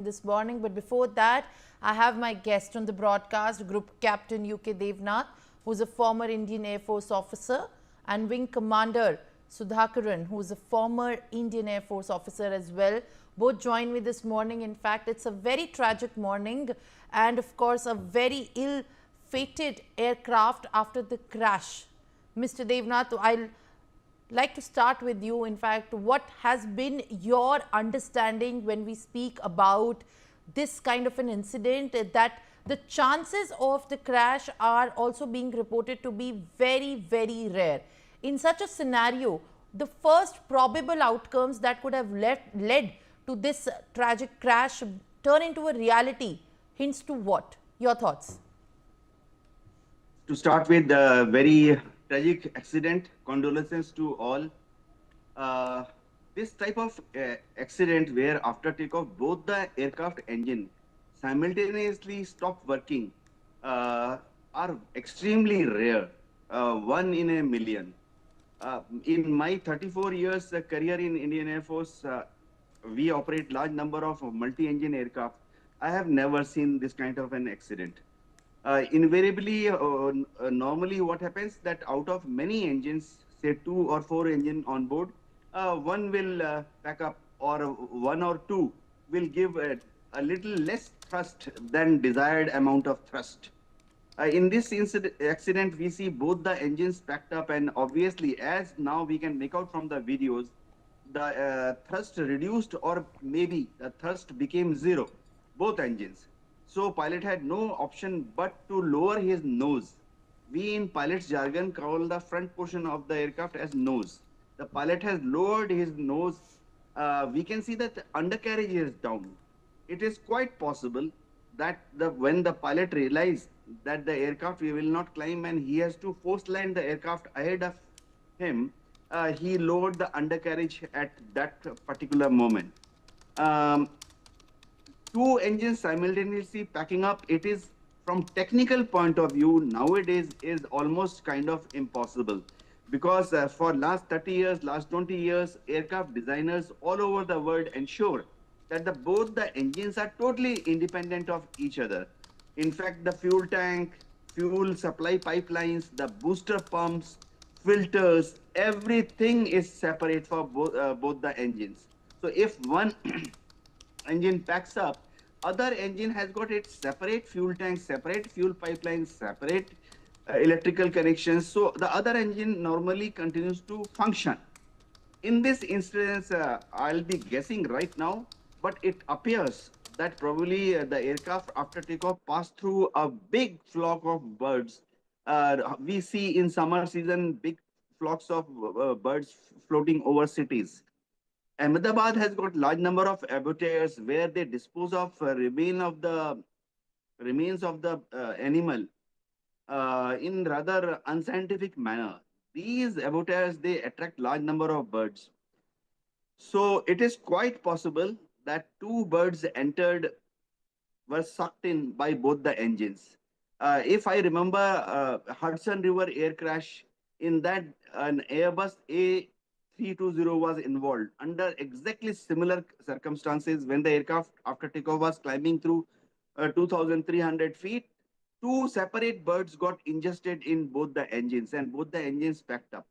this morning. But before that, I have my guest on the broadcast, Group Captain UK Devnath, who's a former Indian Air Force officer, and Wing Commander Sudhakaran, who's a former Indian Air Force officer as well. Both join me this morning. In fact, it's a very tragic morning and of course a very ill-fated aircraft after the crash. Mr. Devnath, I'll like to start with you. In fact, what has been your understanding when we speak about this kind of an incident, that the chances of the crash are also being reported to be very, very rare. In such a scenario, the first probable outcomes that could have led to this tragic crash turn into a reality hints to what? Your thoughts? To start with, a very tragic accident. Condolences to all. This type of accident where after takeoff both the aircraft engine simultaneously stop working are extremely rare, one in a million. In my 34 years career in Indian Air Force, we operate large number of multi-engine aircraft. I have never seen this kind of an accident. Invariably, normally what happens that out of many engines, say 2 or 4 engine on board, one will pack up, or one or two will give a little less thrust than desired amount of thrust. In this accident, we see both the engines packed up, and obviously, as now we can make out from the videos, the thrust reduced, or maybe the thrust became zero, both engines. So pilot had no option but to lower his nose. We in pilot's jargon call the front portion of the aircraft as nose. The pilot has lowered his nose. We can see that the undercarriage is down. It is quite possible that when the pilot realized that the aircraft will not climb and he has to force land the aircraft ahead of him, he lowered the undercarriage at that particular moment. Two engines simultaneously packing up, it is from technical point of view nowadays is almost kind of impossible, because for last 30 years, last 20 years, aircraft designers all over the world ensure that both the engines are totally independent of each other. In fact, the fuel tank, fuel supply pipelines, the booster pumps, filters, everything is separate for both the engines. So if one engine packs up, other engine has got its separate fuel tank, separate fuel pipelines, separate electrical connections. So the other engine normally continues to function. In this instance, I'll be guessing right now, but it appears that probably the aircraft after takeoff passed through a big flock of birds. We see in summer season big flocks of birds floating over cities. Ahmedabad has got large number of abattoirs where they dispose of remains of the animal in rather unscientific manner. These abattoirs, they attract large number of birds. So it is quite possible that two birds were sucked in by both the engines. If I remember, Hudson River air crash, in that an Airbus A320 was involved under exactly similar circumstances when the aircraft after takeoff was climbing through 2,300 feet. Two separate birds got ingested in both the engines and both the engines packed up.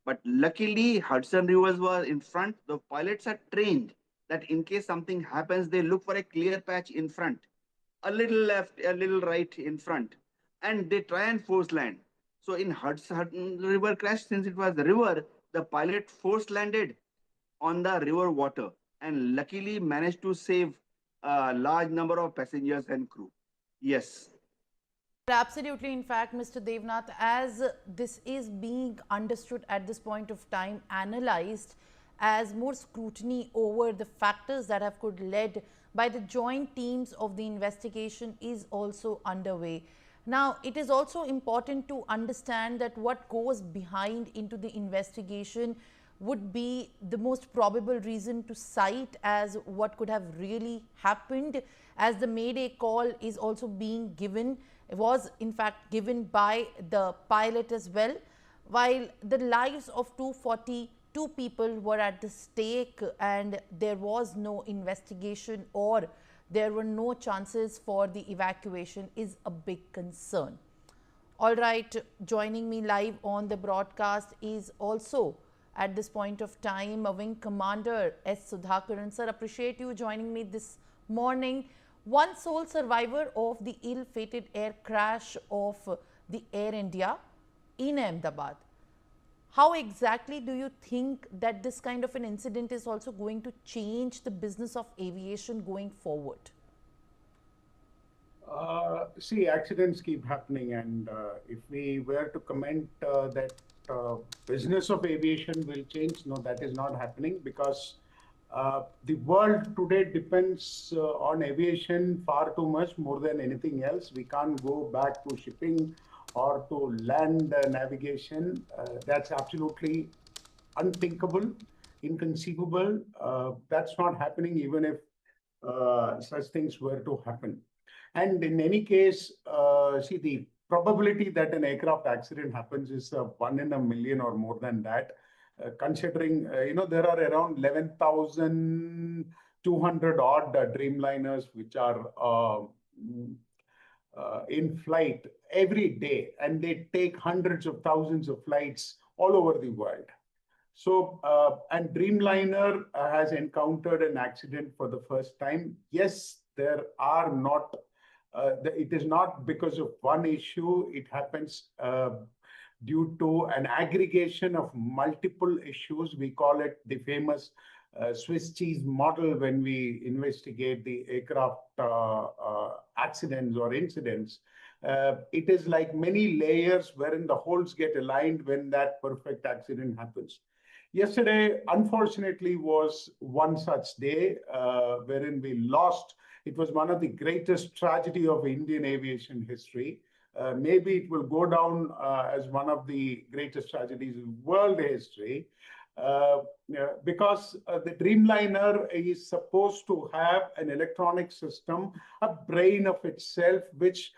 But luckily, Hudson Rivers was in front. The pilots are trained that in case something happens, they look for a clear patch in front, a little left, a little right in front, and they try and force land. So in Hudson River crash, since it was the river, the pilot force landed on the river water and luckily managed to save a large number of passengers and crew. Yes. Absolutely. In fact, Mr. Devnath, as this is being understood at this point of time, analyzed, as more scrutiny over the factors that have could led by the joint teams of the investigation is also underway. Now, it is also important to understand that what goes behind into the investigation would be the most probable reason to cite as what could have really happened, as the Mayday call is also being given. It was in fact given by the pilot as well, while the lives of 242 people were at the stake and there was no investigation or there were no chances for the evacuation is a big concern. All right, joining me live on the broadcast is also at this point of time Wing Commander S. Sudhakaran. Sir, appreciate you joining me this morning. One sole survivor of the ill-fated air crash of the Air India in Ahmedabad. How exactly do you think that this kind of an incident is also going to change the business of aviation going forward? See, accidents keep happening, and if we were to comment that business of aviation will change, no, that is not happening, because the world today depends on aviation far too much, more than anything else. We can't go back to shipping or to land navigation. That's absolutely unthinkable, inconceivable. That's not happening, even if such things were to happen. And in any case, see, the probability that an aircraft accident happens is 1 in a million or more than that. Considering, there are around 11,200 odd Dreamliners which are in flight every day, and they take hundreds of thousands of flights all over the world. So, and Dreamliner has encountered an accident for the first time. Yes, there are not, it is not because of one issue. It happens due to an aggregation of multiple issues. We call it the famous Swiss cheese model when we investigate the aircraft accidents or incidents. It is like many layers wherein the holes get aligned when that perfect accident happens. Yesterday, unfortunately, was one such day wherein we lost. It was one of the greatest tragedy of Indian aviation history. Maybe it will go down as one of the greatest tragedies in world history. Because the Dreamliner is supposed to have an electronic system, a brain of itself, which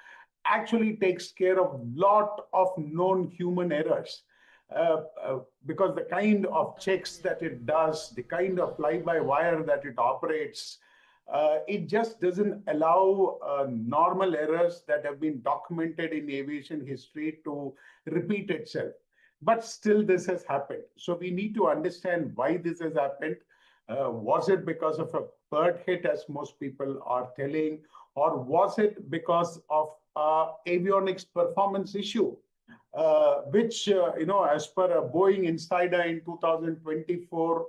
actually takes care of a lot of known human errors. Because the kind of checks that it does, the kind of fly-by-wire that it operates, it just doesn't allow normal errors that have been documented in aviation history to repeat itself. But still, this has happened. So we need to understand why this has happened. Was it because of a bird hit, as most people are telling, or was it because of avionics performance issue? Which, as per a Boeing insider in 2024,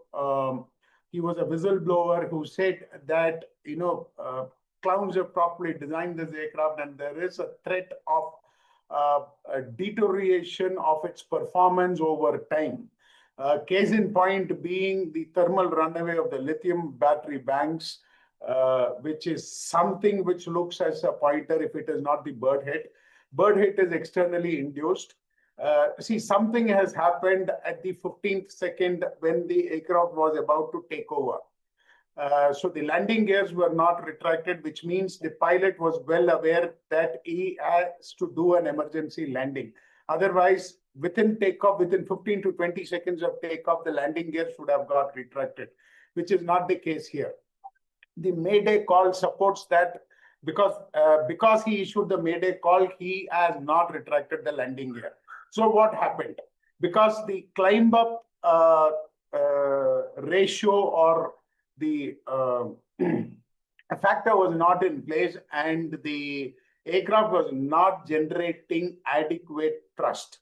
he was a whistleblower who said that, clowns have properly designed this aircraft and there is a threat of a deterioration of its performance over time. Case in point being the thermal runaway of the lithium battery banks, which is something which looks as a pointer if it is not the bird hit. Bird hit is externally induced. See, something has happened at the 15th second when the aircraft was about to take over. So the landing gears were not retracted, which means the pilot was well aware that he has to do an emergency landing. Otherwise, within takeoff, within 15 to 20 seconds of takeoff, the landing gears should have got retracted, which is not the case here. The Mayday call supports that because he issued the Mayday call, he has not retracted the landing gear. So what happened? Because the climb up ratio or the factor was not in place and the aircraft was not generating adequate thrust.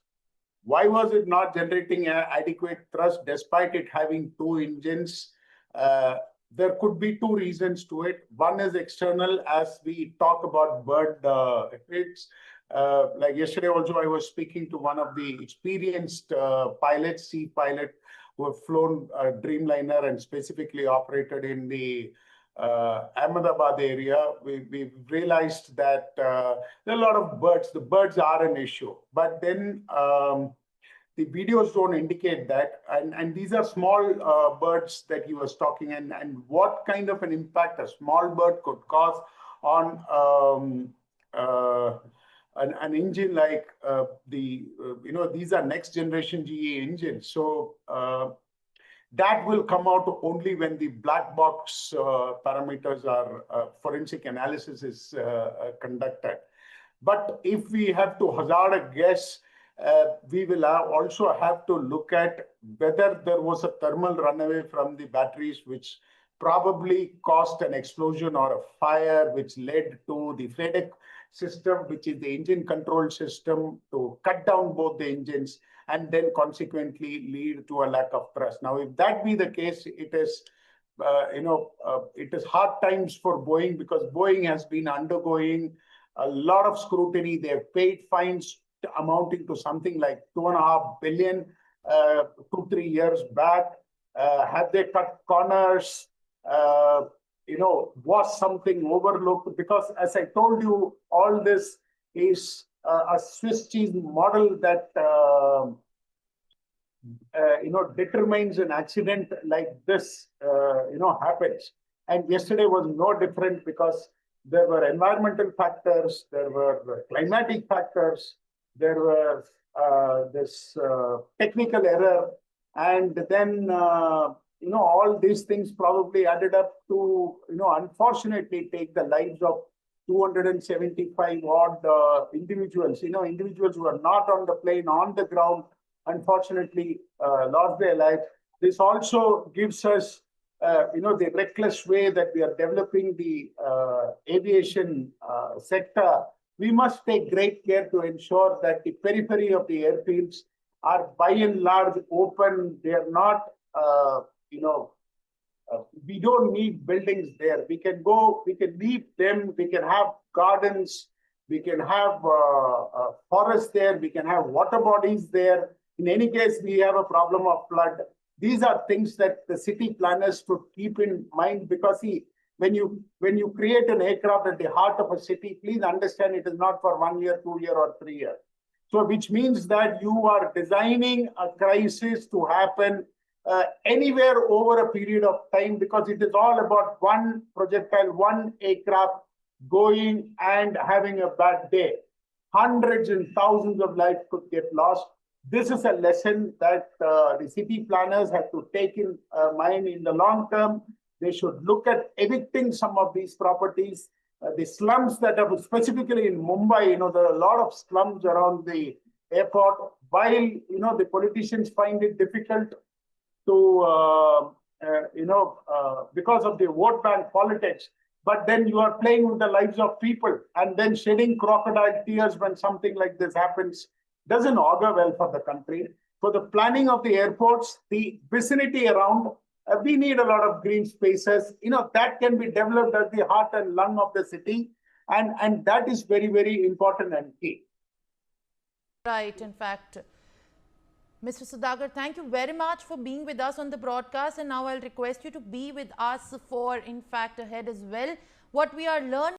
Why was it not generating adequate thrust despite it having two engines? There could be two reasons to it. One is external, as we talk about bird hits. Like yesterday also, I was speaking to one of the experienced pilots, sea pilot, who have flown Dreamliner and specifically operated in the Ahmedabad area. We realized that there are a lot of birds. The birds are an issue. But then the videos don't indicate that. And these are small birds that he was talking, and what kind of an impact a small bird could cause on an engine like these are next generation GE engines. So That will come out only when the black box parameters are forensic analysis is conducted. But if we have to hazard a guess, we will also have to look at whether there was a thermal runaway from the batteries, which probably caused an explosion or a fire, which led to the FADEC system, which is the engine control system, to cut down both the engines and then consequently lead to a lack of thrust. Now, if that be the case, it is it is hard times for Boeing, because Boeing has been undergoing a lot of scrutiny. They have paid fines amounting to something like $2.5 billion 2-3 years back. Have they cut corners? Was something overlooked? Because as I told you, all this is a Swiss cheese model that determines an accident like this happens. And yesterday was no different, because there were environmental factors, there were climatic factors, there were this technical error, and then all these things probably added up to unfortunately take the lives of 275 odd individuals. Individuals who are not on the plane, on the ground, unfortunately lost their lives. This also gives us the reckless way that we are developing the aviation sector. We must take great care to ensure that the periphery of the airfields are by and large open. They are not, we don't need buildings there. We can leave them, we can have gardens, we can have forests there, we can have water bodies there. In any case, we have a problem of flood. These are things that the city planners should keep in mind, because see, when you create an aircraft at the heart of a city, please understand it is not for 1 year, 2 year, or 3 years. So, which means that you are designing a crisis to happen anywhere over a period of time, because it is all about one projectile, one aircraft going and having a bad day. Hundreds and thousands of lives could get lost. This is a lesson that the city planners have to take in mind in the long term. They should look at evicting some of these properties. The slums that are specifically in Mumbai, there are a lot of slums around the airport. While, the politicians find it difficult to, because of the vote bank politics, but then you are playing with the lives of people and then shedding crocodile tears when something like this happens doesn't augur well for the country. For the planning of the airports, the vicinity around, we need a lot of green spaces. That can be developed as the heart and lung of the city. And that is very, very important and key. Right. In fact, Mr. Sudhakar, thank you very much for being with us on the broadcast. And now I'll request you to be with us for, in fact, ahead as well. What we are learning